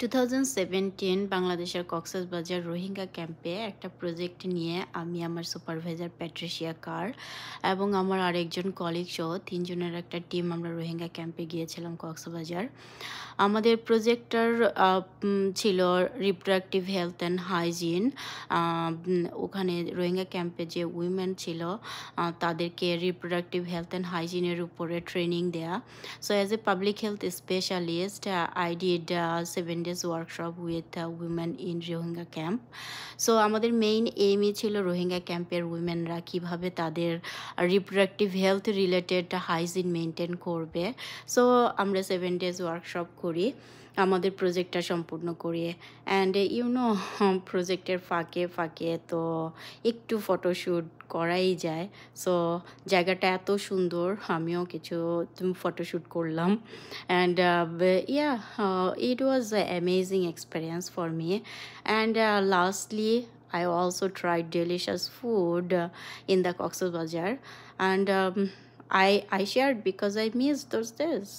2017 বাংলাদেশের কক্সবাজার রোহিঙ্গা ক্যাম্পে একটা প্রজেক্ট নিয়ে আমি আমার সুপারভাইজার প্যাট্রিশিয়া কার এবং আমার আরেকজন কলিগ সহ 3 জনের একটা টিম আমরা রোহিঙ্গা ক্যাম্পে গিয়েছিলাম কক্সবাজার। আমাদের প্রজেক্টটার ছিল রিপ্রোডাক্টিভ হেলথ অ্যান্ড হাইজিন। ওখানে রোহিঙ্গা ক্যাম্পে যে উইমেন ছিল তাদেরকে রিপ্রোডাক্টিভ হেলথ অ্যান্ড হাইজিনের উপরে ট্রেনিং দেয়া। So as a public health specialist, I did 7 days workshop with women in Rohingya camp. So আমাদের মেইন এইমই ছিল রোহিঙ্গা ক্যাম্পের উইমেনরা কিভাবে তাদের reproductive health related hygiene maintain করবে। সো আমরা 7 days ওয়ার্কশপ করি আমাদের প্রজেক্টটা সম্পূর্ণ করি। অ্যান্ড প্রজেক্টের ফাঁকে ফাঁকে তো একটু ফটোশ্যুট করাই যায়। সো জায়গাটা এত সুন্দর, আমিও কিছু ফটোশ্যুট করলাম। And it was an amazing experience for me. And lastly, I also tried delicious food in the Cox's Bazar. And I shared because I missed those days.